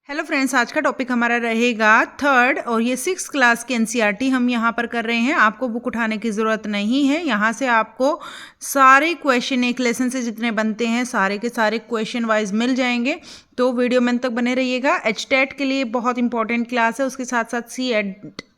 Hello friends, आज का topic हमारा रहेगा थर्ड और ये 6th क्लास के एनसीईआरटी हम यहाँ पर कर रहे हैं। आपको बुक उठाने की ज़रूरत नहीं है। यहाँ से आपको सारे क्वेश्चन एक लेसन से जितने बनते हैं सारे के सारे क्वेश्चन वाइज मिल जाएंगे। तो वीडियो में तक बने रहिएगा। एचटेट के लिए बहुत इंपॉर्टेंट क्लास है, उसके साथ साथ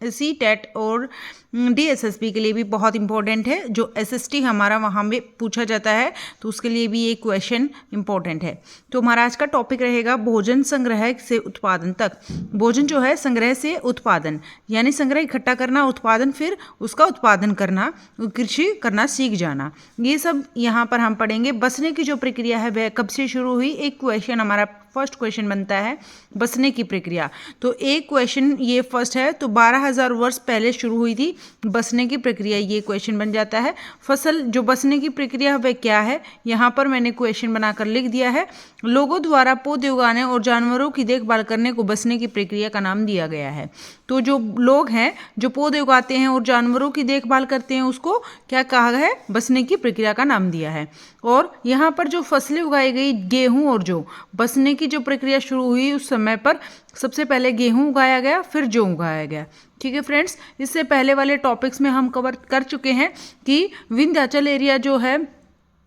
सी टेट और डीएसएसबी के लिए भी बहुत इंपॉर्टेंट है। जो एसएसटी हमारा वहाँ में पूछा जाता है तो उसके लिए भी ये क्वेश्चन इंपॉर्टेंट है। तो हमारा आज का टॉपिक रहेगा भोजन संग्रह से उत्पादन तक। भोजन जो है संग्रह से उत्पादन, यानी संग्रह इकट्ठा करना, उत्पादन फिर उसका उत्पादन करना, कृषि करना सीख जाना, ये सब यहाँ पर हम पढ़ेंगे। बसने की जो प्रक्रिया है वह कब से शुरू हुई। एक क्वेश्चन हमारा फर्स्ट क्वेश्चन बनता है बसने की प्रक्रिया। तो एक क्वेश्चन ये फर्स्ट है, तो 12,000 वर्ष पहले शुरू हुई थी बसने की प्रक्रिया, ये क्वेश्चन बन जाता है। फसल जो बसने की प्रक्रिया वह क्या है, यहाँ पर मैंने क्वेश्चन बनाकर लिख दिया है। लोगों द्वारा पौधे उगाने और जानवरों की देखभाल करने को बसने की प्रक्रिया का नाम दिया गया है। तो जो लोग हैं जो पौधे उगाते हैं और जानवरों की देखभाल करते हैं उसको क्या कहा है, बसने की प्रक्रिया का नाम दिया है। और यहाँ पर जो फसलें उगाई गई गेहूं और जौ, बसने की जो प्रक्रिया शुरू हुई उस समय पर सबसे पहले गेहूं उगाया गया, फिर जौ उगाया गया। ठीक है फ्रेंड्स, इससे पहले वाले टॉपिक्स में हम कवर कर चुके हैं कि विंध्याचल एरिया जो है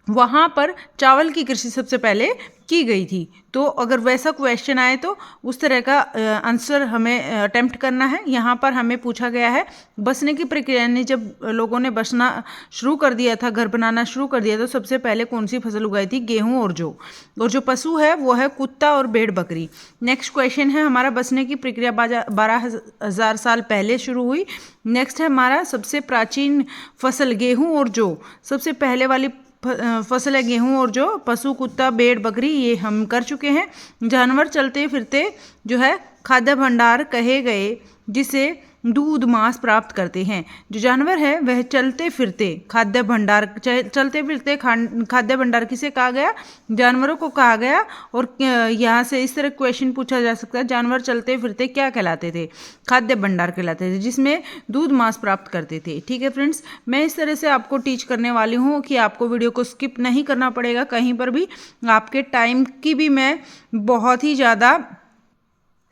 वहाँ पर चावल की कृषि सबसे पहले की गई थी। तो अगर वैसा क्वेश्चन आए तो उस तरह का आंसर हमें अटेम्प्ट करना है। यहाँ पर हमें पूछा गया है बसने की प्रक्रिया ने जब लोगों ने बसना शुरू कर दिया था, घर बनाना शुरू कर दिया, तो सबसे पहले कौन सी फसल उगाई थी, गेहूं और जौ। और जो पशु है वो है कुत्ता और भेड़ बकरी। नेक्स्ट क्वेश्चन है हमारा बसने की प्रक्रिया 12,000 साल पहले शुरू हुई। नेक्स्ट है हमारा सबसे प्राचीन फसल गेहूँ और जौ। सबसे पहले वाली फसल है गेहूं और जो पशु कुत्ता भेड़ बकरी, ये हम कर चुके हैं। जानवर चलते फिरते जो है खाद्य भंडार कहे गए, जिसे दूध मांस प्राप्त करते हैं। जो जानवर है वह चलते फिरते खाद्य भंडार, चलते फिरते खाद्य भंडार किसे कहा गया, जानवरों को कहा गया। और यहाँ से इस तरह क्वेश्चन पूछा जा सकता है, जानवर चलते फिरते क्या कहलाते थे, खाद्य भंडार कहलाते थे, जिसमें दूध मांस प्राप्त करते थे। ठीक है फ्रेंड्स, मैं इस तरह से आपको टीच करने वाली हूँ कि आपको वीडियो को स्किप नहीं करना पड़ेगा कहीं पर भी। आपके टाइम की भी मैं बहुत ही ज़्यादा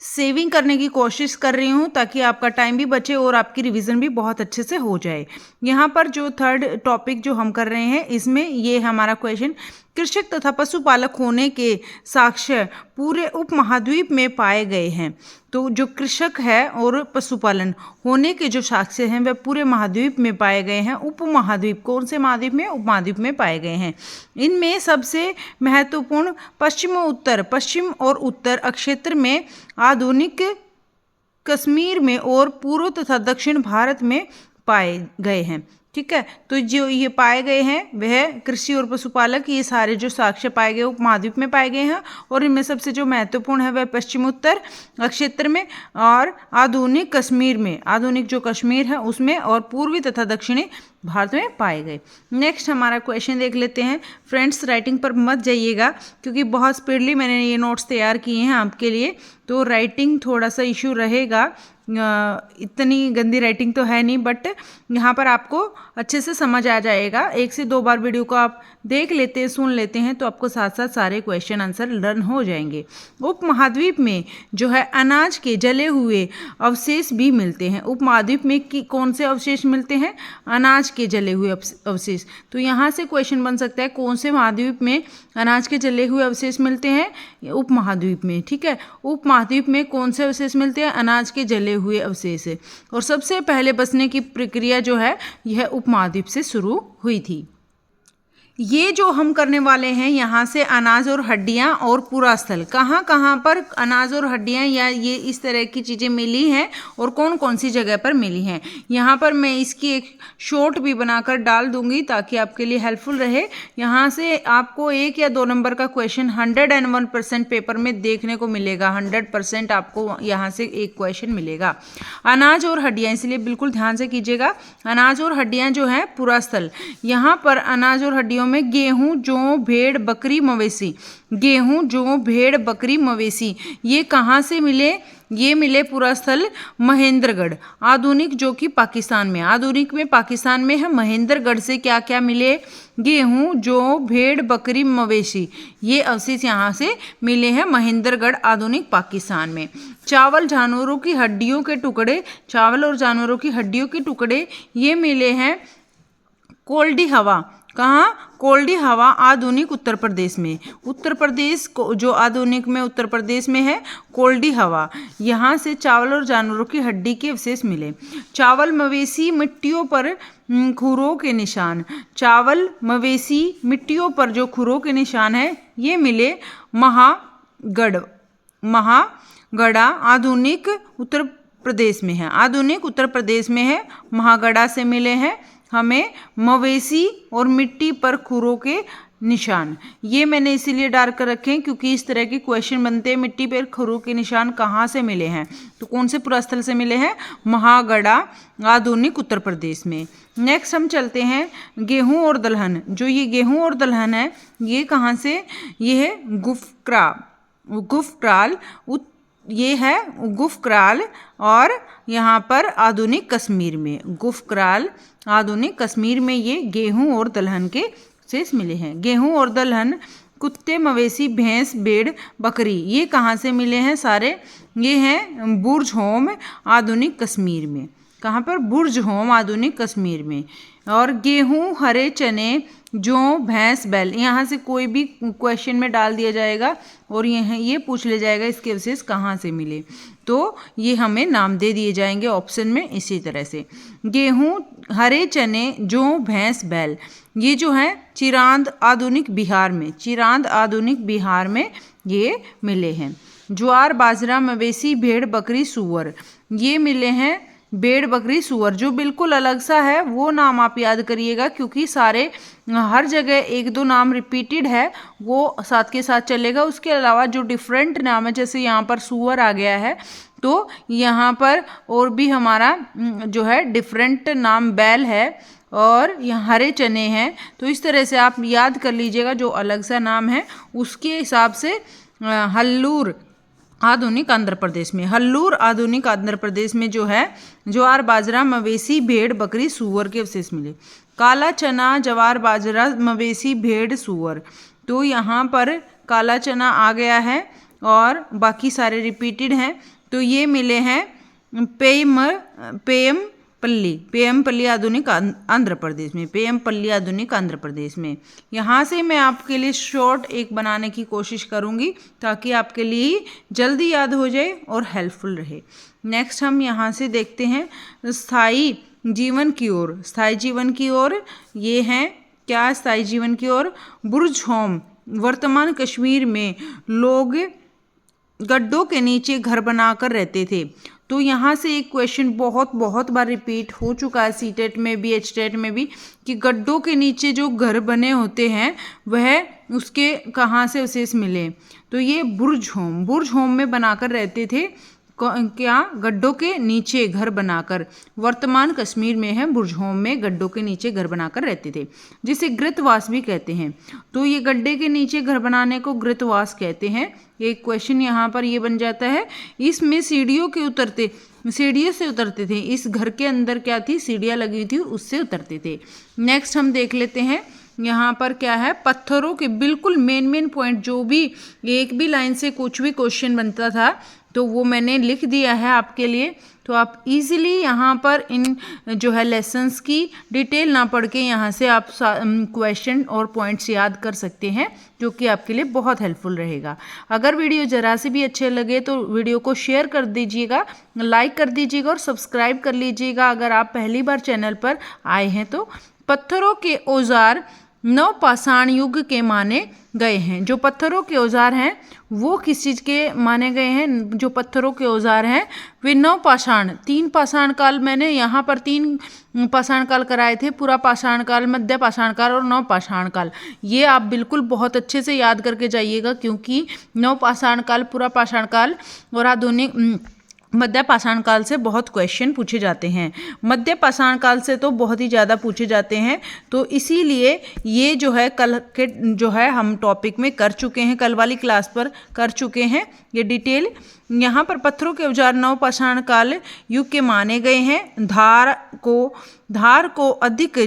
सेविंग करने की कोशिश कर रही हूँ ताकि आपका टाइम भी बचे और आपकी रिवीजन भी बहुत अच्छे से हो जाए। यहाँ पर जो थर्ड टॉपिक जो हम कर रहे हैं इसमें ये हमारा क्वेश्चन, कृषक तथा पशुपालक होने के साक्ष्य पूरे उपमहाद्वीप में पाए गए हैं। तो जो कृषक है और पशुपालन होने के जो साक्ष्य हैं वह पूरे महाद्वीप में पाए गए हैं। उपमहाद्वीप, कौन से महाद्वीप में, उपमहाद्वीप में पाए गए हैं। इनमें सबसे महत्वपूर्ण पश्चिम और उत्तर क्षेत्र में, आधुनिक कश्मीर में और पूर्व तथा दक्षिण भारत में पाए गए हैं। ठीक है, तो जो ये पाए गए हैं वह कृषि और पशुपालक, ये सारे जो साक्ष्य पाए गए उपमहाद्वीप में पाए गए हैं। और इनमें सबसे जो महत्वपूर्ण है वह पश्चिम उत्तर क्षेत्र में और आधुनिक कश्मीर में, आधुनिक जो कश्मीर है उसमें, और पूर्वी तथा दक्षिणी भारत में पाए गए। नेक्स्ट हमारा क्वेश्चन देख लेते हैं। फ्रेंड्स राइटिंग पर मत जाइएगा क्योंकि बहुत स्पीडली मैंने ये नोट्स तैयार किए हैं आपके लिए, तो राइटिंग थोड़ा सा इशू रहेगा। इतनी गंदी राइटिंग तो है नहीं, बट यहाँ पर आपको अच्छे से समझ आ जाएगा। 1 से 2 बार वीडियो को आप देख लेते हैं, सुन लेते हैं, तो आपको साथ साथ सारे क्वेश्चन आंसर लर्न हो जाएंगे। उपमहाद्वीप में जो है अनाज के जले हुए अवशेष भी मिलते हैं। उपमहाद्वीप में कौन से अवशेष मिलते हैं, अनाज के जले हुए अवशेष। तो यहाँ से क्वेश्चन बन सकता है कौन से महाद्वीप में अनाज के जले हुए अवशेष मिलते हैं, उपमहाद्वीप में। ठीक है, उपमहाद्वीप में कौन से अवशेष मिलते हैं, अनाज के जले हुए अवशेष। और सबसे पहले बसने की प्रक्रिया जो है यह उपमहाद्वीप से शुरू हुई थी। ये जो हम करने वाले हैं यहाँ से अनाज और हड्डियाँ और पूरा स्थल, कहाँ कहाँ पर अनाज और हड्डियाँ या ये इस तरह की चीज़ें मिली हैं और कौन कौन सी जगह पर मिली हैं, यहाँ पर मैं इसकी एक शॉर्ट भी बनाकर डाल दूंगी ताकि आपके लिए हेल्पफुल रहे। यहाँ से आपको 1 या 2 नंबर का क्वेश्चन 101% पेपर में देखने को मिलेगा। 100% आपको यहाँ से एक क्वेश्चन मिलेगा। अनाज और हड्डियाँ, इसलिए बिल्कुल ध्यान से कीजिएगा। अनाज और हड्डियाँ जो हैं पूरा स्थल, यहाँ पर अनाज और हड्डियों में गेहूं, जौ, भेड़, बकरी, मवेशी। गेहूं, जौ, भेड़, बकरी, मवेशी ये कहाँ से मिले? ये मिले पूरा स्थल महेंद्रगढ़ आधुनिक, जो कि पाकिस्तान में, आधुनिक में पाकिस्तान में है। महेंद्रगढ़ से क्या क्या मिले? गेहूं, जौ, भेड़, बकरी, मवेशी ये अवशेष यहाँ से मिले हैं महेंद्रगढ़ आधुनिक पाकिस्तान में। चावल, जानवरों की हड्डियों के टुकड़े, चावल और जानवरों की हड्डियों के टुकड़े ये मिले हैं कोल्डी हवा। कहाँ? कोल्डी हवा आधुनिक उत्तर प्रदेश में। उत्तर प्रदेश को जो आधुनिक में उत्तर प्रदेश में है कोल्डी हवा, यहाँ से चावल और जानवरों की हड्डी के अवशेष मिले। चावल, मवेशी, मिट्टियों पर खुरों के निशान। चावल, मवेशी, मिट्टियों पर जो खुरों के निशान है ये मिले महागढ़ा आधुनिक उत्तर प्रदेश में है। आधुनिक उत्तर प्रदेश में है, महागढ़ा से मिले हैं हमें मवेशी और मिट्टी पर खुरों के निशान। ये मैंने इसीलिए डाल कर रखे हैं क्योंकि इस तरह के क्वेश्चन बनते हैं। मिट्टी पर खुरों के निशान कहाँ से मिले हैं? तो कौन से पुरास्थल से मिले हैं? महागढ़ा आधुनिक उत्तर प्रदेश में। नेक्स्ट हम चलते हैं गेहूं और दलहन। जो ये गेहूं और दलहन है ये कहाँ से? ये है गुफक्राल, ये है गुफक्राल और यहाँ पर आधुनिक कश्मीर में। गुफक्राल आधुनिक कश्मीर में ये गेहूं और दलहन के शेष मिले हैं। गेहूं और दलहन, कुत्ते, मवेशी, भैंस, भेड़, बकरी ये कहाँ से मिले हैं सारे? ये हैं बुर्जहोम आधुनिक कश्मीर में। कहाँ पर? बुर्जहोम आधुनिक कश्मीर में। और गेहूं, हरे चने, जौ, भैंस, बैल यहाँ से कोई भी क्वेश्चन में डाल दिया जाएगा और ये पूछ ले जाएगा इसके अवशेष कहाँ से मिले, तो ये हमें नाम दे दिए जाएंगे ऑप्शन में इसी तरह से। गेहूं, हरे चने, जौ, भैंस, बैल ये जो है चिरांद आधुनिक बिहार में, चिरांद आधुनिक बिहार में ये मिले हैं। ज्वार, बाजरा, मवेशी, भेड़, बकरी, सूअर ये मिले हैं भेड़, बकरी, सूअर। जो बिल्कुल अलग सा है वो नाम आप याद करिएगा क्योंकि सारे हर जगह एक दो नाम रिपीटेड है वो साथ के साथ चलेगा। उसके अलावा जो डिफरेंट नाम है जैसे यहाँ पर सूअर आ गया है तो यहाँ पर और भी हमारा जो है डिफरेंट नाम बैल है और यहाँ हरे चने हैं। तो इस तरह से आप याद कर लीजिएगा जो अलग सा नाम है उसके हिसाब से। हल्लूर आधुनिक आंध्र प्रदेश में, हल्लूर आधुनिक आंध्र प्रदेश में जो है ज्वार, बाजरा, मवेशी, भेड़, बकरी, सूअर के अवशेष मिले। काला चना, ज्वार, बाजरा, मवेशी, भेड़, सूअर तो यहाँ पर काला चना आ गया है और बाकी सारे रिपीटेड हैं। तो ये मिले हैं पेयमपल्ली आधुनिक आंध्र प्रदेश में, पेयमपल्ली आधुनिक आंध्र प्रदेश में। यहाँ से मैं आपके लिए शॉर्ट एक बनाने की कोशिश करूँगी ताकि आपके लिए जल्दी याद हो जाए और हेल्पफुल रहे। नेक्स्ट हम यहाँ से देखते हैं स्थायी जीवन की ओर। स्थायी जीवन की ओर ये हैं क्या? स्थायी जीवन की ओर बुर्जहोम वर्तमान कश्मीर में लोग गड्ढों के नीचे घर बनाकर रहते थे। तो यहाँ से एक क्वेश्चन बहुत बार रिपीट हो चुका है सीटेट में भी, एचटेट में भी, कि गड्ढों के नीचे जो घर बने होते हैं वह उसके कहाँ से अवशेष मिले? तो ये बुर्जहोम में बनाकर रहते थे। क्या? गड्ढों के नीचे घर बनाकर। वर्तमान कश्मीर में है बुर्जहोम में गड्ढों के नीचे घर बनाकर रहते थे जिसे घृतवास भी कहते हैं। तो ये गड्ढे के नीचे घर बनाने को घृतवास कहते हैं। एक क्वेश्चन यहाँ पर ये बन जाता है। इसमें सीढ़ियों से उतरते थे। इस घर के अंदर क्या थी? सीढ़ियाँ लगी थी उससे उतरते थे। नेक्स्ट हम देख लेते हैं यहाँ पर क्या है? पत्थरों के बिल्कुल मेन पॉइंट जो भी एक भी लाइन से कुछ भी क्वेश्चन बनता था तो वो मैंने लिख दिया है आपके लिए। तो आप इजीली यहाँ पर इन जो है लेसन्स की डिटेल ना पढ़ के यहाँ से आप क्वेश्चन और पॉइंट्स याद कर सकते हैं जो कि आपके लिए बहुत हेल्पफुल रहेगा। अगर वीडियो ज़रा से भी अच्छे लगे तो वीडियो को शेयर कर दीजिएगा, लाइक कर दीजिएगा और सब्सक्राइब कर लीजिएगा अगर आप पहली बार चैनल पर आए हैं तो। पत्थरों के औजार नवपाषाण युग के माने गए हैं। जो पत्थरों के औजार हैं वो किस चीज़ के माने गए हैं? जो पत्थरों के औजार हैं वे नवपाषाण, 3 पाषाण काल, मैंने यहाँ पर 3 पाषाण काल कराए थे, पूरा पाषाण काल, मध्य पाषाण काल और नवपाषाण काल। ये आप बिल्कुल बहुत अच्छे से याद करके जाइएगा क्योंकि नवपाषाण काल, पूरा पाषाण काल और आधुनिक मध्य पाषाण काल से बहुत क्वेश्चन पूछे जाते हैं। मध्य पाषाण काल से तो बहुत ही ज़्यादा पूछे जाते हैं, तो इसीलिए ये जो है कल के जो है हम टॉपिक में कर चुके हैं, कल वाली क्लास पर कर चुके हैं ये डिटेल। यहाँ पर पत्थरों के औजार नव पाषाण काल युग के माने गए हैं। धार को अधिक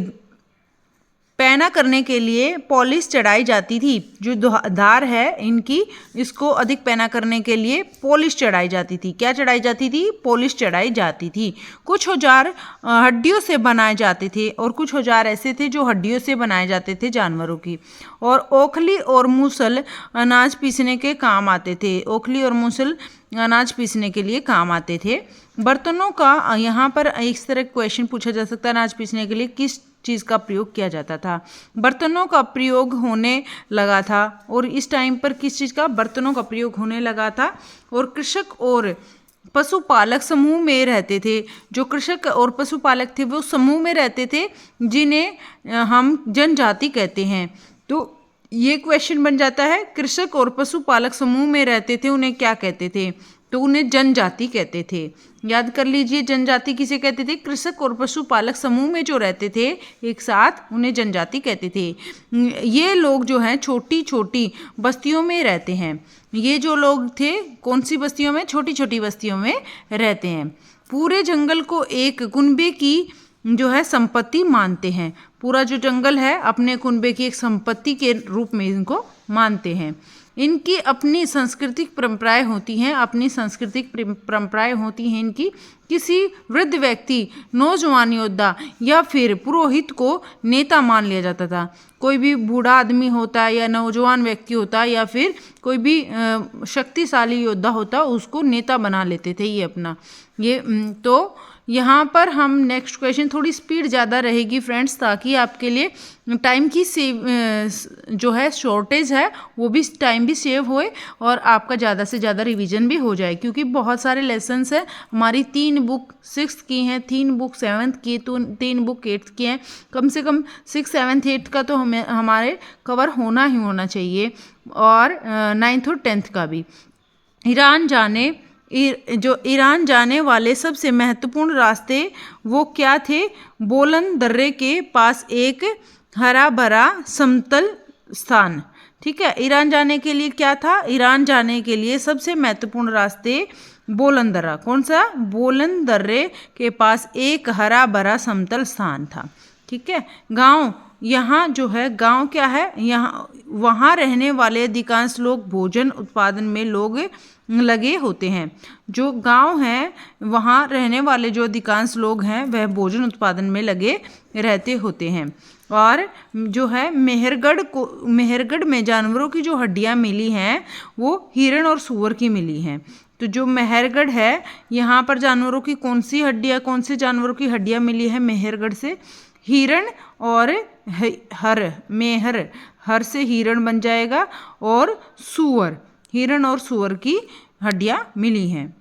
पैना करने के लिए पॉलिश चढ़ाई जाती थी। जो धार है इनकी, इसको अधिक पैना करने के लिए पॉलिश चढ़ाई जाती थी। क्या चढ़ाई जाती थी? पॉलिश चढ़ाई जाती थी। कुछ औजार हड्डियों से बनाए जाते थे और कुछ औजार ऐसे थे जो हड्डियों से बनाए जाते थे जानवरों की। और ओखली और मूसल अनाज पीसने के काम आते थे। ओखली और मूसल अनाज पीसने के लिए काम आते थे। बर्तनों का यहाँ पर इस तरह क्वेश्चन पूछा जा सकता है, अनाज पीसने के लिए किस चीज़ का प्रयोग किया जाता था? बर्तनों का प्रयोग होने लगा था। और इस टाइम पर किस चीज़ का? बर्तनों का प्रयोग होने लगा था। और कृषक और पशुपालक समूह में रहते थे। जो कृषक और पशुपालक थे वो समूह में रहते थे, जिन्हें हम जनजाति कहते हैं। तो ये क्वेश्चन बन जाता है, कृषक और पशुपालक समूह में रहते थे, उन्हें क्या कहते थे? तो उन्हें जनजाति कहते थे। याद कर लीजिए, जनजाति किसे कहते थे? कृषक और पशुपालक समूह में जो रहते थे एक साथ, उन्हें जनजाति कहते थे। ये लोग जो हैं छोटी छोटी बस्तियों में रहते हैं। ये जो लोग थे कौन सी बस्तियों में? छोटी छोटी बस्तियों में रहते हैं। पूरे जंगल को एक कुनबे की जो है संपत्ति मानते हैं। पूरा जो जंगल है अपने कुनबे की एक संपत्ति के रूप में इनको मानते हैं। इनकी अपनी सांस्कृतिक परंपराएं होती हैं। अपनी सांस्कृतिक परंपराएं होती हैं इनकी। किसी वृद्ध व्यक्ति, नौजवान योद्धा या फिर पुरोहित को नेता मान लिया जाता था। कोई भी बूढ़ा आदमी होता है या नौजवान व्यक्ति होता है या फिर कोई भी शक्तिशाली योद्धा होता, उसको नेता बना लेते थे ये अपना। ये तो यहाँ पर हम नेक्स्ट क्वेश्चन, थोड़ी स्पीड ज़्यादा रहेगी फ्रेंड्स, ताकि आपके लिए टाइम की जो है शॉर्टेज है वो भी टाइम भी सेव होए और आपका ज़्यादा से ज़्यादा रिवीजन भी हो जाए। क्योंकि बहुत सारे लेसन्स हैं हमारी। 3 बुक 6th की हैं, 3 बुक 7th की, तो 3 बुक 8th की हैं। कम से कम 6, 7, 8 का तो हमारे कवर होना ही होना चाहिए, और 9th और 10th का भी। ईरान जाने वाले सबसे महत्वपूर्ण रास्ते वो क्या थे? बोलन दर्रे के पास एक हरा भरा समतल स्थान। ठीक है, ईरान जाने के लिए क्या था? ईरान जाने के लिए सबसे महत्वपूर्ण रास्ते बोलन दर्रा। कौन सा? बोलन दर्रे के पास एक हरा भरा समतल स्थान था। ठीक है, गांव, यहाँ जो है गांव क्या है? यहाँ वहाँ रहने वाले अधिकांश लोग भोजन उत्पादन में लोग लगे होते हैं। जो गांव हैं वहाँ रहने वाले जो अधिकांश लोग हैं वह भोजन उत्पादन में लगे रहते होते हैं। और जो है मेहरगढ़ में जानवरों की जो हड्डियाँ मिली हैं वो हिरण और सूअर की मिली हैं। तो जो मेहरगढ़ है यहाँ पर जानवरों की कौन से जानवरों की हड्डियाँ मिली है मेहरगढ़ से? हिरण और हर से हिरण बन जाएगा, और सूअर, हिरण और सूअर की हड्डियाँ मिली हैं।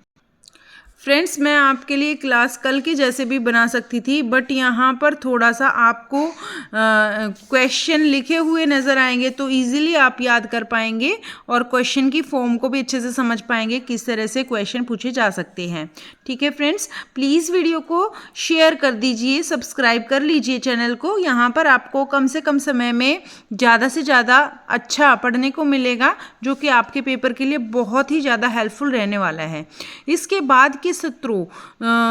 फ्रेंड्स, मैं आपके लिए क्लास कल के जैसे भी बना सकती थी, बट यहाँ पर थोड़ा सा आपको क्वेश्चन लिखे हुए नज़र आएंगे तो इजीली आप याद कर पाएंगे और क्वेश्चन की फॉर्म को भी अच्छे से समझ पाएंगे किस तरह से क्वेश्चन पूछे जा सकते हैं। ठीक है फ्रेंड्स, प्लीज़ वीडियो को शेयर कर दीजिए, सब्सक्राइब कर लीजिए चैनल को। यहाँ पर आपको कम से कम समय में ज़्यादा से ज़्यादा अच्छा पढ़ने को मिलेगा, जो कि आपके पेपर के लिए बहुत ही ज़्यादा हेल्पफुल रहने वाला है। इसके बाद के सत्रों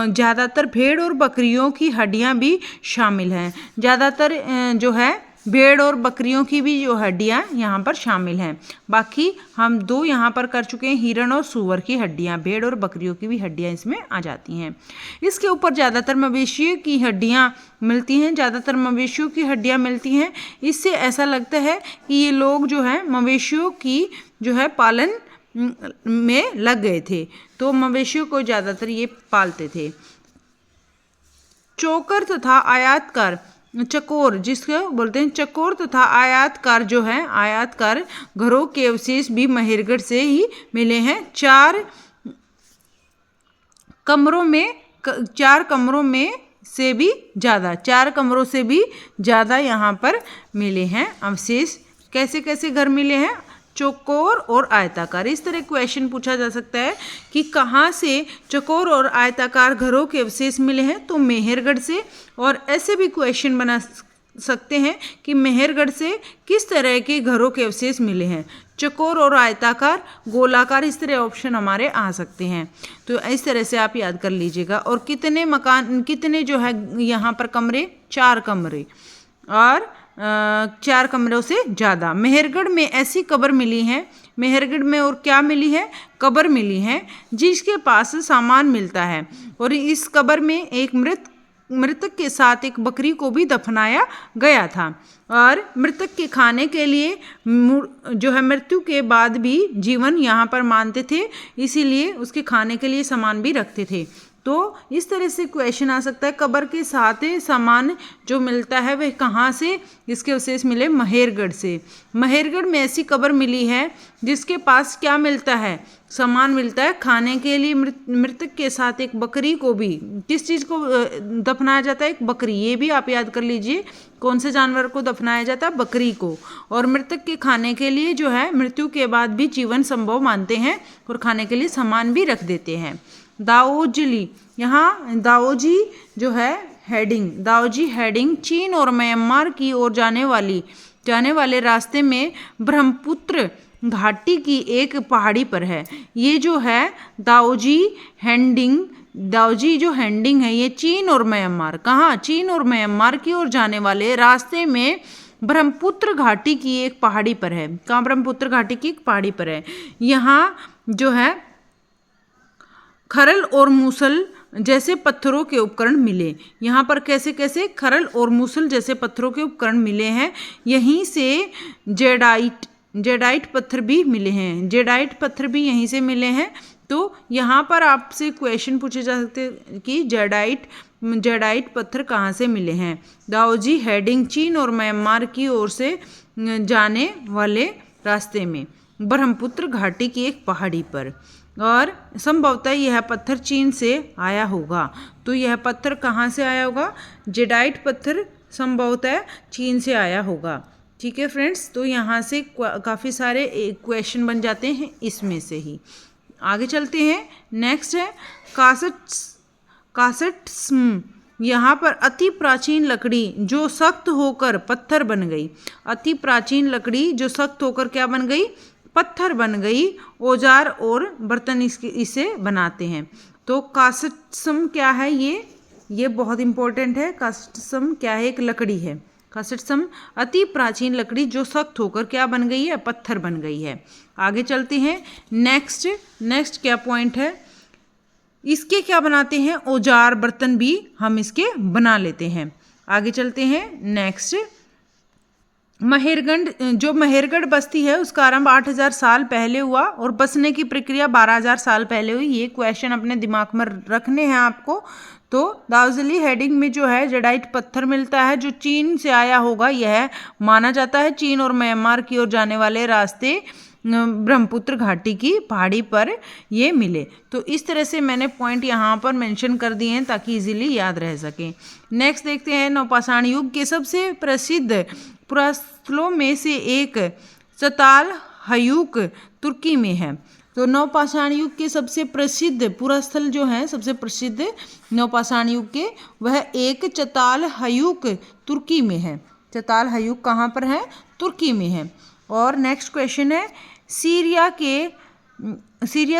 ज़्यादातर भेड़ और बकरियों की हड्डियां भी शामिल हैं। ज़्यादातर जो है भेड़ और बकरियों की भी जो हड्डियां यहाँ पर शामिल हैं। बाकी हम 2 यहाँ पर कर चुके हैं, हिरण और सूअर की हड्डियां। भेड़ और बकरियों की भी हड्डियां इसमें आ जाती हैं। इसके ऊपर ज़्यादातर मवेशियों की हड्डियां मिलती हैं। इससे ऐसा लगता है कि ये लोग जो है मवेशियों की जो है पालन में लग गए थे, तो मवेशियों को ज़्यादातर ये पालते थे। चोकर तथा आयातकार, चकोर जिसको बोलते हैं चकोर तथा आयातकार जो है, आयातकार घरों के अवशेष भी मेहरगढ़ से ही मिले हैं। 4 कमरों में से भी ज़्यादा यहाँ पर मिले हैं अवशेष। कैसे कैसे घर मिले हैं? चौकोर और आयताकार। इस तरह क्वेश्चन पूछा जा सकता है कि कहाँ से चौकोर और आयताकार घरों के अवशेष मिले हैं, तो मेहरगढ़ से। और ऐसे भी क्वेश्चन बना सकते हैं कि मेहरगढ़ से किस तरह के घरों के अवशेष मिले हैं, चौकोर और आयताकार, गोलाकार, इस तरह ऑप्शन हमारे आ सकते हैं। तो इस तरह से आप याद कर लीजिएगा। और कितने मकान, कितने जो है यहाँ पर कमरे, 4 कमरे, और 4 कमरों से ज़्यादा। मेहरगढ़ में ऐसी कब्र मिली है, मेहरगढ़ में और क्या मिली है, कब्र मिली है जिसके पास सामान मिलता है। और इस कब्र में एक मृतक के साथ एक बकरी को भी दफनाया गया था। और मृतक के खाने के लिए जो है मृत्यु के बाद भी जीवन यहाँ पर मानते थे, इसीलिए उसके खाने के लिए सामान भी रखते थे। तो इस तरह से क्वेश्चन आ सकता है, कब्र के साथ सामान जो मिलता है वह कहाँ से इसके अवशेष मिले, मेहरगढ़ से। मेहरगढ़ में ऐसी कब्र मिली है जिसके पास क्या मिलता है, सामान मिलता है खाने के लिए। मृतक के साथ एक बकरी को भी, किस चीज़ को दफनाया जाता है, एक बकरी, ये भी आप याद कर लीजिए, कौन से जानवर को दफनाया जाता है, बकरी को। और मृतक के खाने के लिए जो है मृत्यु के बाद भी जीवन संभव मानते हैं और खाने के लिए सामान भी रख देते हैं। दाओजली, यहाँ दाओजी जो है हेडिंग, दाओजी हेडिंग चीन और म्यांमार की ओर जाने वाले रास्ते में ब्रह्मपुत्र घाटी की एक पहाड़ी पर है। ये जो है दाओजी जो हेडिंग है, ये चीन और म्यांमार, कहाँ, चीन और म्यांमार की ओर जाने वाले रास्ते में ब्रह्मपुत्र घाटी की एक पहाड़ी पर है। कहाँ, ब्रह्मपुत्र घाटी की एक पहाड़ी पर है। यहाँ जो है खरल और मूसल जैसे पत्थरों के उपकरण मिले। यहाँ पर कैसे कैसे खरल और मूसल जैसे पत्थरों के उपकरण मिले हैं। यहीं से जेडाइट पत्थर भी मिले हैं, जेडाइट पत्थर भी यहीं से मिले हैं। तो यहाँ पर आपसे क्वेश्चन पूछे जा सकते हैं कि जेडाइट पत्थर कहाँ से मिले हैं। दाओजी हेडिंग चीन और म्यांमार की ओर से जाने वाले रास्ते में ब्रह्मपुत्र घाटी की एक पहाड़ी पर। और संभवतः यह पत्थर चीन से आया होगा। तो यह पत्थर कहाँ से आया होगा, जेडाइट पत्थर संभवतः चीन से आया होगा। ठीक है फ्रेंड्स, तो यहाँ से काफ़ी सारे क्वेश्चन बन जाते हैं इसमें से ही। आगे चलते हैं। नेक्स्ट है कासट्स्म। यहाँ पर अति प्राचीन लकड़ी जो सख्त होकर पत्थर बन गई, अति प्राचीन लकड़ी जो सख्त होकर क्या बन गई, पत्थर बन गई। औजार और बर्तन इसे बनाते हैं। तो कासट्स्म क्या है, ये बहुत इंपॉर्टेंट है। कासट्स्म क्या है, एक लकड़ी है। कासट्स्म अति प्राचीन लकड़ी जो सख्त होकर क्या बन गई है, पत्थर बन गई है। आगे चलते हैं। नेक्स्ट क्या पॉइंट है, इसके क्या बनाते हैं, औजार बर्तन भी हम इसके बना लेते हैं। आगे चलते हैं। नेक्स्ट मेहरगढ़ बस्ती है उसका आरंभ 8000 साल पहले हुआ और बसने की प्रक्रिया 12000 साल पहले हुई। ये क्वेश्चन अपने दिमाग में रखने हैं आपको। तो दाओजली हेडिंग में जो है जेडाइट पत्थर मिलता है जो चीन से आया होगा, यह माना जाता है। चीन और म्यांमार की ओर जाने वाले रास्ते ब्रह्मपुत्र घाटी की पहाड़ी पर ये मिले। तो इस तरह से मैंने पॉइंट यहाँ पर मेंशन कर दिए हैं ताकि इजीली याद रह सकें। नेक्स्ट देखते हैं। नवपाषाण युग के सबसे प्रसिद्ध पुरास्थलों में से एक चताल हयूक तुर्की में है। तो नवपाषाण युग के सबसे प्रसिद्ध पुरास्थल जो है, सबसे प्रसिद्ध नवपाषाण युग के, वह एक चताल हयूक तुर्की में है। चताल हयूक कहाँ पर है, तुर्की में है। और नेक्स्ट क्वेश्चन है, सीरिया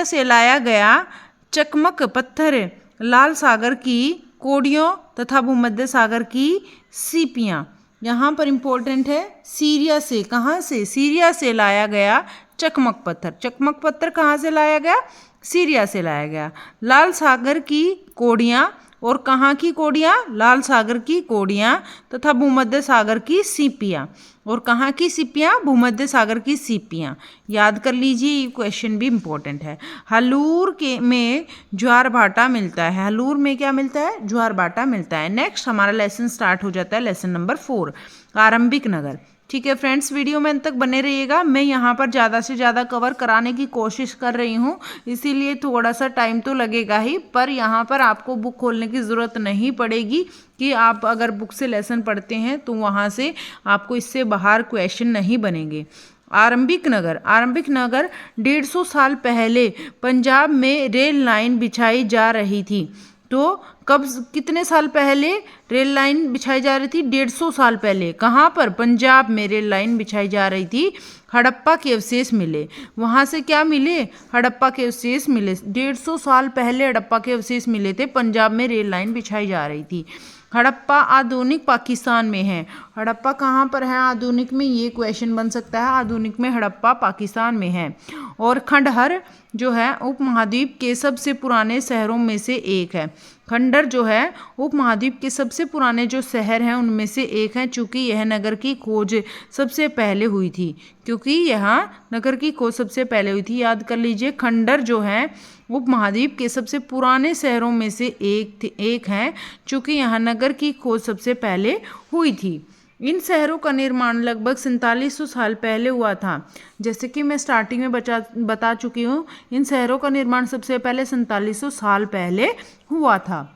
से लाया गया चकमक पत्थर लाल सागर की कोडियों तथा भूमध्य सागर की सीपियाँ। यहाँ पर इंपॉर्टेंट है, सीरिया से, कहाँ से, सीरिया से लाया गया चकमक पत्थर। चकमक पत्थर कहाँ से लाया गया, सीरिया से लाया गया। लाल सागर की कोडियाँ, और कहाँ की कोडियाँ, लाल सागर की कोडियाँ तथा भूमध्य सागर की सीपियाँ। और कहाँ की सीपियाँ, भूमध्य सागर की सीपियाँ। याद कर लीजिए, ये क्वेश्चन भी इम्पोर्टेंट है। हलूर में ज्वार भाटा मिलता है। हलूर में क्या मिलता है, ज्वार भाटा मिलता है। नेक्स्ट हमारा लेसन स्टार्ट हो जाता है, लेसन नंबर 4, आरंभिक नगर। ठीक है फ्रेंड्स, वीडियो में अंत तक बने रहिएगा। मैं यहाँ पर ज़्यादा से ज़्यादा कवर कराने की कोशिश कर रही हूँ, इसीलिए थोड़ा सा टाइम तो लगेगा ही, पर यहाँ पर आपको बुक खोलने की ज़रूरत नहीं पड़ेगी कि आप अगर बुक से लेसन पढ़ते हैं तो वहाँ से आपको इससे बाहर क्वेश्चन नहीं बनेंगे। आरंभिक नगर 150 साल पहले पंजाब में रेल लाइन बिछाई जा रही थी। तो कब, कितने साल पहले रेल लाइन बिछाई जा रही थी? 150 साल पहले। कहाँ पर? पंजाब में रेल लाइन बिछाई जा रही थी। हड़प्पा के अवशेष मिले। वहाँ से क्या मिले? हड़प्पा के अवशेष मिले। 150 साल पहले हड़प्पा के अवशेष मिले थे। पंजाब में रेल लाइन बिछाई जा रही थी। हड़प्पा आधुनिक पाकिस्तान में है। हड़प्पा कहाँ पर है आधुनिक में? ये क्वेश्चन बन सकता है। आधुनिक में हड़प्पा पाकिस्तान में है। और खंडहर जो है उपमहाद्वीप के सबसे पुराने शहरों में से एक है। खंडहर जो है उपमहाद्वीप के सबसे पुराने जो शहर हैं उनमें से एक है, चूँकि यह नगर की खोज सबसे पहले हुई थी। क्योंकि यहाँ नगर की खोज सबसे पहले हुई थी। याद कर लीजिए, खंडहर जो है उपमहाद्वीप के सबसे पुराने शहरों में से एक है, चूँकि यहाँ नगर की खोज सबसे पहले हुई थी। इन शहरों का निर्माण लगभग 4700 साल पहले हुआ था। जैसे कि मैं स्टार्टिंग में बता चुकी हूँ, इन शहरों का निर्माण सबसे पहले 4700 साल पहले हुआ था।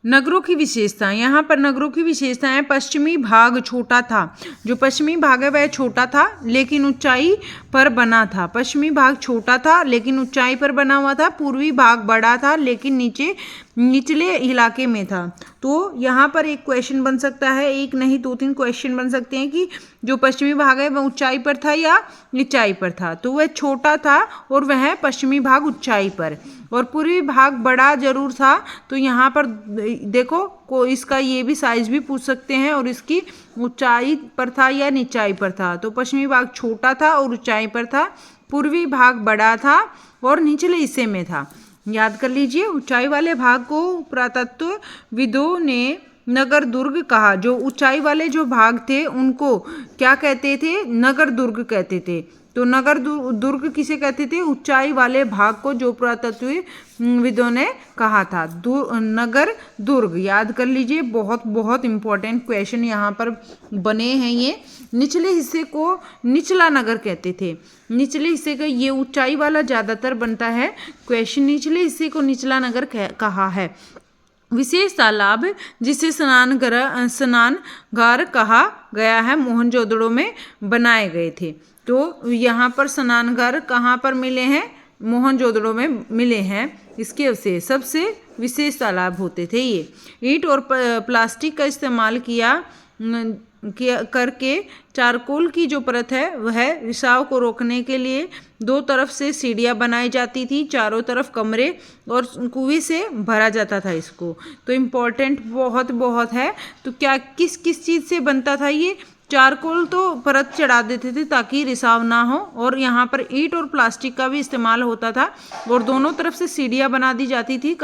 नगरों की विशेषता, यहाँ पर नगरों की विशेषताएं, पश्चिमी भाग छोटा था। जो पश्चिमी भाग है वह छोटा था लेकिन ऊंचाई पर बना था। पश्चिमी भाग छोटा था लेकिन ऊंचाई पर बना हुआ था। पूर्वी भाग बड़ा था लेकिन निचले इलाके में था। तो यहाँ पर एक क्वेश्चन बन सकता है, एक नहीं 2-3 क्वेश्चन बन सकते हैं कि जो पश्चिमी भाग है वह ऊंचाई पर था या नीचाई पर था। तो वह छोटा था और वह पश्चिमी भाग ऊंचाई पर, और पूर्वी भाग बड़ा जरूर था। तो यहाँ पर देखो को इसका ये भी साइज भी पूछ सकते हैं, और इसकी ऊंचाई पर था या नीचाई पर था। तो पश्चिमी भाग छोटा था और ऊंचाई पर था। पूर्वी भाग बड़ा था और निचले हिस्से में था। याद कर लीजिए, ऊंचाई वाले भाग को पुरातत्वविदों ने नगर दुर्ग कहा। जो ऊंचाई वाले जो भाग थे उनको क्या कहते थे? नगर दुर्ग कहते थे। तो नगर दुर्ग किसे कहते थे? ऊंचाई वाले भाग को, जो पुरातत्वविदों ने कहा था नगर दुर्ग। याद कर लीजिए, बहुत बहुत इंपॉर्टेंट क्वेश्चन यहाँ पर बने हैं ये। निचले हिस्से को निचला नगर कहते थे। निचले हिस्से का ये ऊंचाई वाला ज़्यादातर बनता है क्वेश्चन, निचले हिस्से को निचला नगर कहा है। विशेष तालाब जिसे स्नानगार कहा गया है, मोहनजोदड़ो में बनाए गए थे। तो यहाँ पर स्नानगार कहाँ पर मिले हैं? मोहनजोदड़ो में मिले हैं। इसके अवशेष सबसे विशेष तालाब होते थे ये। ईंट और प्लास्टिक का इस्तेमाल करके चारकोल की जो परत है वह रिसाव को रोकने के लिए 2 तरफ से सीढ़ियाँ बनाई जाती थी। चारों तरफ कमरे और कुएं से भरा जाता था इसको। तो इम्पोर्टेंट बहुत बहुत है। तो क्या किस किस चीज़ से बनता था ये? चारकोल तो परत चढ़ा देते थे ताकि रिसाव ना हो, और यहाँ पर ईंट और प्लास्टिक का भी इस्तेमाल होता था, और दोनों तरफ से सीढ़ियाँ बना दी जाती थी।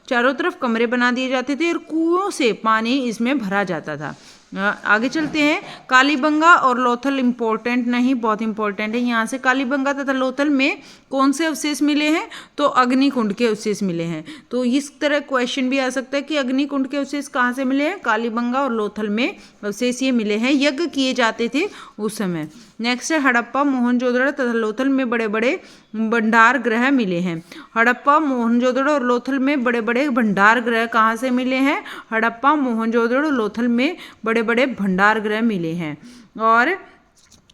चारों तरफ कमरे बना दिए जाते थे और कुओं से पानी इसमें भरा जाता था। आगे चलते हैं। कालीबंगा और लोथल इंपॉर्टेंट नहीं, बहुत इंपॉर्टेंट है। यहाँ से कालीबंगा तथा लोथल में कौन से अवशेष मिले हैं? तो अग्निकुंड के अवशेष मिले हैं। तो इस तरह क्वेश्चन भी आ सकता है कि अग्निकुंड के अवशेष कहाँ से मिले हैं? कालीबंगा और लोथल में अवशेष ये मिले हैं। यज्ञ किए जाते थे उस समय। नेक्स्ट है हड़प्पा, मोहनजोदड़ो तथा लोथल में बड़े बड़े भंडार गृह मिले हैं। हड़प्पा, मोहनजोदड़ो और लोथल में बड़े बड़े भंडार गृह कहाँ से मिले हैं? हड़प्पा, मोहनजोदड़ो, लोथल में बड़े बड़े भंडार गृह मिले हैं। और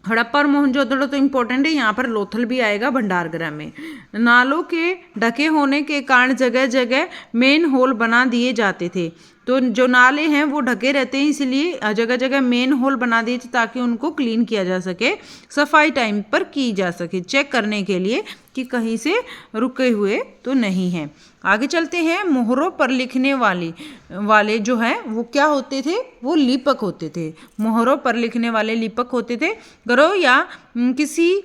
हड़प्पा और मोहनजोदड़ो तो इम्पोर्टेंट है, यहाँ पर लोथल भी आएगा भंडार गृह में। नालों के ढके होने के कारण जगह जगह मेन होल बना दिए जाते थे। तो जो नाले हैं वो ढके रहते हैं, इसलिए जगह जगह मेन होल बना दिए थे ताकि उनको क्लीन किया जा सके, सफाई टाइम पर की जा सके, चेक करने के लिए कि कहीं से रुके हुए तो नहीं हैं। आगे चलते हैं। मोहरों पर लिखने वाले जो हैं वो क्या होते थे? वो लिपक होते थे। मोहरों पर लिखने वाले लिपक होते थे। घरों या किसी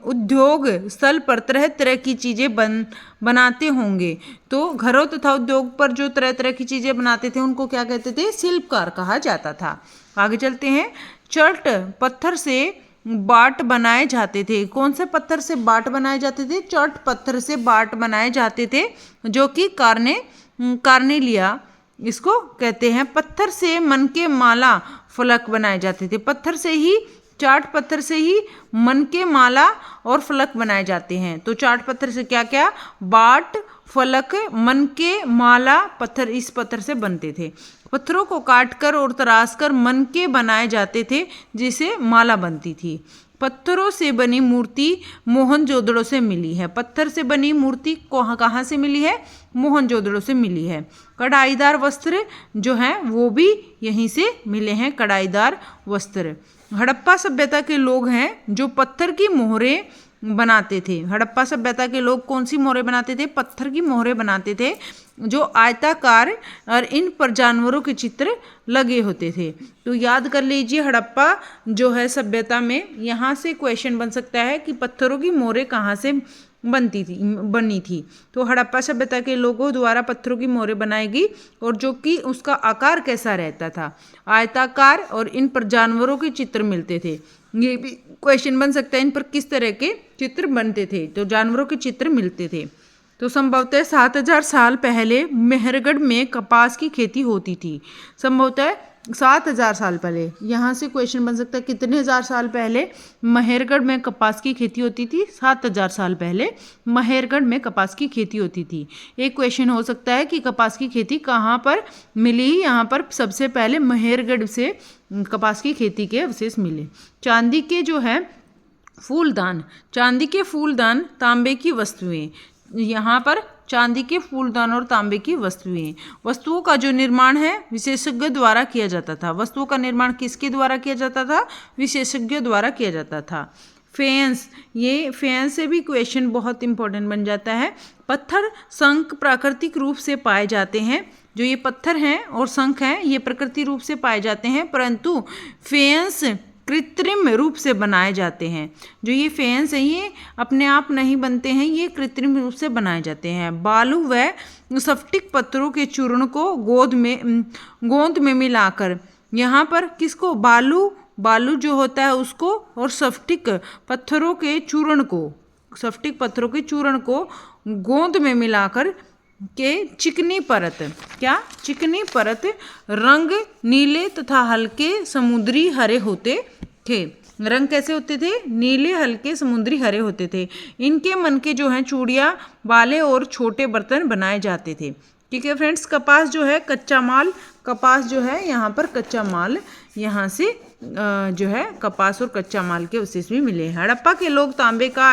उद्योग स्थल पर तरह तरह की चीज़ें बनाते होंगे। तो घरों तथा उद्योग पर जो तरह तरह की चीज़ें बनाते थे उनको क्या कहते थे? शिल्पकार कहा जाता था। आगे चलते हैं। चट पत्थर से बाट बनाए जाते थे। कौन से पत्थर से बाट बनाए जाते थे? चट पत्थर से बाट बनाए जाते थे, जो कि कार्नेलिया इसको कहते हैं। पत्थर से मन के माला फलक बनाए जाते थे। पत्थर से ही, चाट पत्थर से ही मन के माला और फलक बनाए जाते हैं। तो चाट पत्थर से क्या क्या? बाट, फलक, मन के, माला, पत्थर इस पत्थर से बनते थे। पत्थरों को काटकर और तराशकर मन के बनाए जाते थे, जिसे माला बनती थी। पत्थरों से बनी मूर्ति मोहनजोदड़ो से मिली है। पत्थर से बनी मूर्ति कहाँ से मिली है? मोहनजोदड़ो से मिली है। कढ़ाईदार वस्त्र जो हैं वो भी यहीं से मिले हैं, कढ़ाईदार वस्त्र। हड़प्पा सभ्यता के लोग हैं जो पत्थर की मोहरें बनाते थे। हड़प्पा सभ्यता के लोग कौन सी मोहरें बनाते थे? पत्थर की मोहरें बनाते थे जो आयताकार और इन पर जानवरों के चित्र लगे होते थे। तो याद कर लीजिए, हड़प्पा जो है सभ्यता में, यहाँ से क्वेश्चन बन सकता है कि पत्थरों की मोहरें कहाँ से बनी थी। तो हड़प्पा सभ्यता के लोगों द्वारा पत्थरों की मोहरें बनाई गई और जो कि उसका आकार कैसा रहता था? आयताकार, और इन पर जानवरों के चित्र मिलते थे। ये भी क्वेश्चन बन सकता है, इन पर किस तरह के चित्र बनते थे? तो जानवरों के चित्र मिलते थे। तो संभवतः 7000 साल पहले मेहरगढ़ में कपास की खेती होती थी। संभवतः 7000 साल पहले, यहाँ से क्वेश्चन बन सकता है कितने हजार साल पहले मेहरगढ़ में कपास की खेती होती थी? 7000 साल पहले मेहरगढ़ में कपास की खेती होती थी। एक क्वेश्चन हो सकता है कि कपास की खेती कहाँ पर मिली? यहाँ पर सबसे पहले मेहरगढ़ से कपास की खेती के अवशेष मिले। चांदी के जो है फूलदान, चांदी के फूलदान, तांबे की वस्तुएं, यहाँ पर चांदी के फूलदान और तांबे की वस्तुएं। वस्तुओं का जो निर्माण है विशेषज्ञ द्वारा किया जाता था। वस्तुओं का निर्माण किसके द्वारा किया जाता था? विशेषज्ञ द्वारा किया जाता था। फेंस, ये फेंस से भी क्वेश्चन बहुत इंपॉर्टेंट बन जाता है। पत्थर शंख प्राकृतिक रूप से पाए जाते हैं। जो ये पत्थर हैं और शंख हैं ये प्रकृति रूप से पाए जाते हैं, परंतु फेंस कृत्रिम रूप से बनाए जाते हैं। जो ये फेंस हैं ये अपने आप नहीं बनते हैं, ये कृत्रिम रूप से बनाए जाते हैं। बालू व स्फटिक पत्थरों के चूर्ण को गोंद में मिलाकर, यहाँ पर किसको? बालू जो होता है उसको, और स्फटिक पत्थरों के चूर्ण को, स्फटिक पत्थरों के चूर्ण को गोंद में मिलाकर के चिकनी परत, क्या? चिकनी परत, रंग नीले तथा हल्के समुद्री हरे होते थे। रंग कैसे होते थे? नीले हल्के समुद्री हरे होते थे। इनके मन के जो हैं चूड़ियाँ, बाले और छोटे बर्तन बनाए जाते थे। ठीक है फ्रेंड्स, कपास जो है कच्चा माल, कपास जो है यहाँ पर कच्चा माल, यहाँ से जो है कपास और कच्चा माल के अवशेष भी मिले हैं। हड़प्पा के लोग तांबे का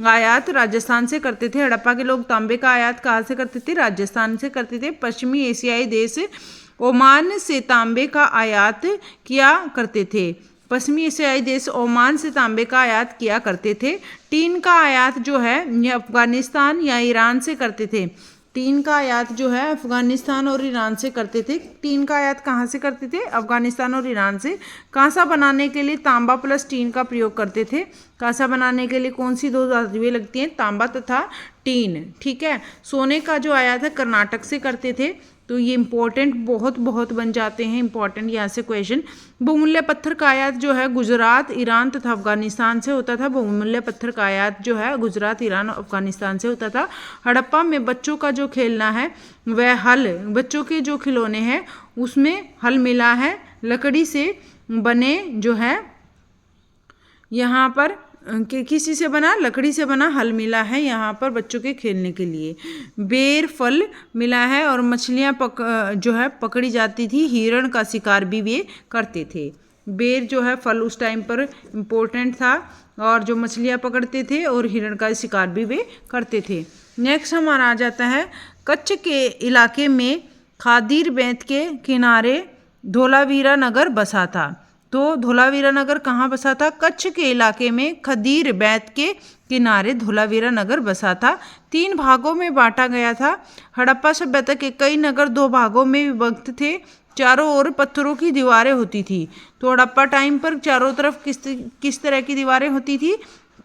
आयात राजस्थान से करते थे। हड़प्पा के लोग तांबे का आयात कहाँ से करते थे? राजस्थान से करते थे। पश्चिमी एशियाई देश ओमान से तांबे का आयात किया करते थे। पश्चिमी एशियाई देश ओमान से तांबे का आयात किया करते थे। टीन का आयात जो है ये अफगानिस्तान या ईरान से करते थे। टीन का आयात जो है अफगानिस्तान और ईरान से करते थे। टीन का आयात कहाँ से करते थे? अफगानिस्तान और ईरान से। कांसा बनाने के लिए तांबा प्लस टीन का प्रयोग करते थे। कांसा बनाने के लिए कौन सी दो धातुएं लगती हैं? तांबा तथा टीन। ठीक है। सोने का जो आयात है कर्नाटक से करते थे। तो ये इंपॉर्टेंट बहुत बन जाते हैं, इंपॉर्टेंट यहाँ से क्वेश्चन। बहुमूल्य पत्थर का आयात जो है गुजरात, ईरान तथा अफगानिस्तान से होता था। बहुमूल्य पत्थर का आयात जो है गुजरात, ईरान और अफगानिस्तान से होता था। हड़प्पा में बच्चों का जो खेलना है वह हल, बच्चों के जो खिलौने हैं उसमें हल मिला है। लकड़ी से बने जो है यहाँ पर किसी से बना? लकड़ी से बना हल मिला है यहाँ पर बच्चों के खेलने के लिए। बेर फल मिला है और मछलियाँ जो है पकड़ी जाती थी। हिरण का शिकार भी वे करते थे। बेर जो है फल उस टाइम पर इम्पोर्टेंट था और जो मछलियाँ पकड़ते थे और हिरण का शिकार भी वे करते थे। नेक्स्ट हमारा आ जाता है कच्छ के इलाके में खादीर बैंत के किनारे धोलावीरा नगर बसा था। तो धोलावीरा नगर कहाँ बसा था? कच्छ के इलाके में खदीर बैंत के किनारे धोलावीरा नगर बसा था। 3 भागों में बांटा गया था। हड़प्पा सभ्यता के कई नगर 2 भागों में विभक्त थे। चारों ओर पत्थरों की दीवारें होती थी। तो हड़प्पा टाइम पर चारों तरफ किस तरह की दीवारें होती थी?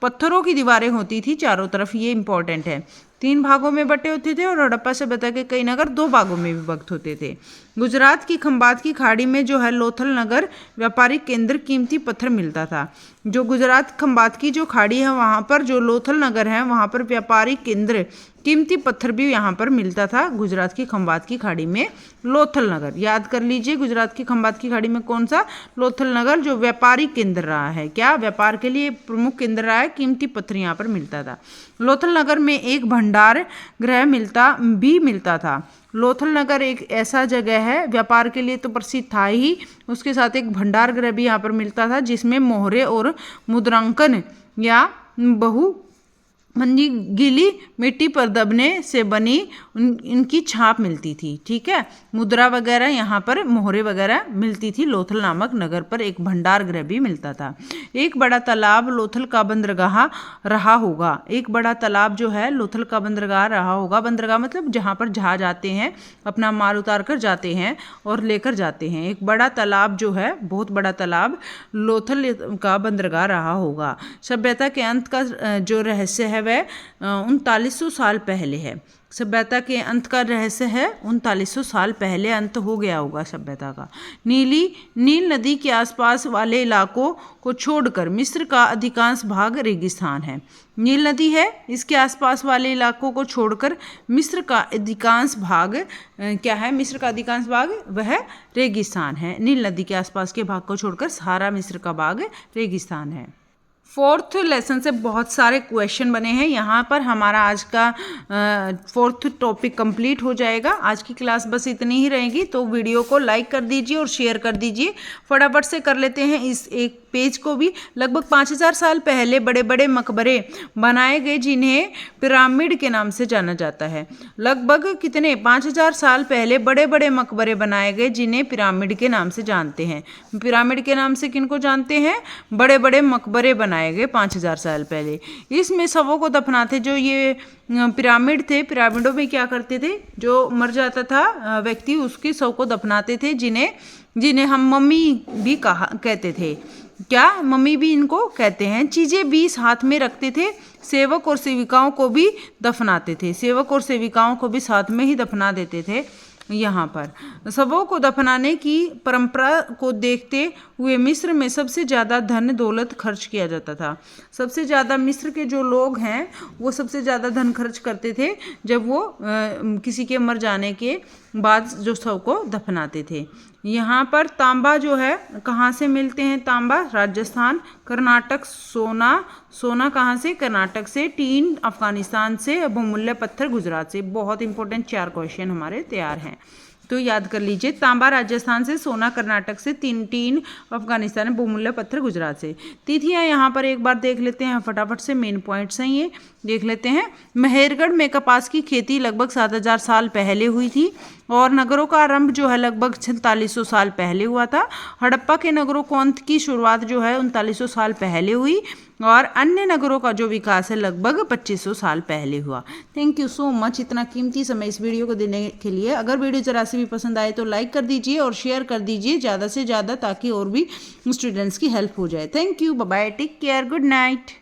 पत्थरों की दीवारें होती थी चारों तरफ। ये इंपॉर्टेंट है। 3 भागों में बटे होते थे और हड़प्पा सभ्यता के कई नगर 2 भागों में विभक्त होते थे। गुजरात की खंबात की खाड़ी में जो है लोथल नगर व्यापारिक केंद्र, कीमती पत्थर मिलता था। जो गुजरात खंबात की जो खाड़ी है वहाँ पर जो लोथल नगर है वहाँ पर व्यापारिक केंद्र, कीमती पत्थर भी यहाँ पर मिलता था। गुजरात की खंबात की खाड़ी में लोथल नगर, याद कर लीजिए गुजरात की खंबात की खाड़ी में कौन सा? लोथल नगर, जो व्यापारिक केंद्र रहा है। क्या? व्यापार के लिए प्रमुख केंद्र रहा है। कीमती पत्थर यहाँ पर मिलता था। लोथल नगर में एक भंडार गृह मिलता था। लोथल नगर एक ऐसा जगह है, व्यापार के लिए तो प्रसिद्ध था ही, उसके साथ एक भंडार गृह भी यहाँ पर मिलता था जिसमें मोहरे और मुद्रांकन या बहु मंदी गीली मिट्टी पर दबने से बनी इनकी छाप मिलती थी। ठीक है, मुद्रा वगैरह यहाँ पर मोहरे वगैरह मिलती थी। लोथल नामक नगर पर एक भंडार गृह भी मिलता था। एक बड़ा तालाब लोथल का बंदरगाह रहा होगा। एक बड़ा तालाब जो है लोथल का बंदरगाह रहा होगा। बंदरगाह मतलब जहाँ पर जहाज आते हैं, अपना माल उतार कर जाते हैं और लेकर जाते हैं। एक बड़ा तालाब जो है, बहुत बड़ा तालाब लोथल का बंदरगाह रहा होगा। सभ्यता के अंत का जो रहस्य है वह 3900 साल पहले है। सभ्यता के अंत का रहस्य है 3900 साल पहले अंत हो गया होगा सभ्यता का। नील नदी के आसपास वाले इलाकों को छोड़कर मिस्र का अधिकांश भाग रेगिस्तान है। नील नदी है, इसके आसपास वाले इलाकों को छोड़कर मिस्र का अधिकांश भाग क्या है? मिस्र का अधिकांश भाग वह रेगिस्तान है। नील नदी के आसपास के भाग को छोड़कर सारा मिस्र का भाग रेगिस्तान है। फोर्थ लेसन से बहुत सारे क्वेश्चन बने हैं। यहाँ पर हमारा आज का फोर्थ टॉपिक कंप्लीट हो जाएगा। आज की क्लास बस इतनी ही रहेगी, तो वीडियो को लाइक कर दीजिए और शेयर कर दीजिए। फटाफट से कर लेते हैं इस एक पेज को भी। लगभग 5000 साल पहले बड़े बड़े मकबरे बनाए गए जिन्हें पिरामिड के नाम से जाना जाता है। लगभग कितने 5000 साल पहले बड़े बड़े मकबरे बनाए गए जिन्हें पिरामिड के नाम से जानते हैं। पिरामिड के नाम से किनको जानते हैं? बड़े बड़े मकबरे बनाए गए 5000 साल पहले। इसमें शवों को दफनाते जो ये पिरामिड थे, पिरामिडों में क्या करते थे? जो मर जाता था व्यक्ति उसके शव को दफनाते थे, जिन्हें हम मम्मी भी कहते थे। क्या? मम्मी भी इनको कहते हैं। चीज़ें भी हाथ में रखते थे। सेवक और सेविकाओं को भी दफनाते थे। सेवक और सेविकाओं को भी साथ में ही दफना देते थे। यहाँ पर शवों को दफनाने की परंपरा को देखते हुए मिस्र में सबसे ज़्यादा धन दौलत खर्च किया जाता था। सबसे ज़्यादा मिस्र के जो लोग हैं वो सबसे ज़्यादा धन खर्च करते थे जब वो किसी के मर जाने के बाद जो शव को दफनाते थे। यहाँ पर तांबा जो है कहाँ से मिलते हैं? तांबा राजस्थान, कर्नाटक। सोना कहाँ से? कर्नाटक से। टीन अफगानिस्तान से। बहुमूल्य पत्थर गुजरात से। बहुत इंपॉर्टेंट 4 क्वेश्चन हमारे तैयार हैं, तो याद कर लीजिए। तांबा राजस्थान से, सोना कर्नाटक से, टीन अफगानिस्तान, बहुमूल्य पत्थर गुजरात से। तिथियां यहाँ पर एक बार देख लेते हैं फटाफट से। मेन पॉइंट्स हैं ये, देख लेते हैं। मेहरगढ़ में कपास की खेती लगभग 7000 साल पहले हुई थी और नगरों का आरंभ जो है लगभग 4600 साल पहले हुआ था। हड़प्पा के नगरों को अंत की शुरुआत जो है 3900 साल पहले हुई और अन्य नगरों का जो विकास है लगभग 2500 साल पहले हुआ। थैंक यू सो मच इतना कीमती समय इस वीडियो को देने के लिए। अगर वीडियो जरा से भी पसंद आए तो लाइक कर दीजिए और शेयर कर दीजिए ज़्यादा से ज़्यादा, ताकि और भी स्टूडेंट्स की हेल्प हो जाए। Thank you, bye bye, take care, good night.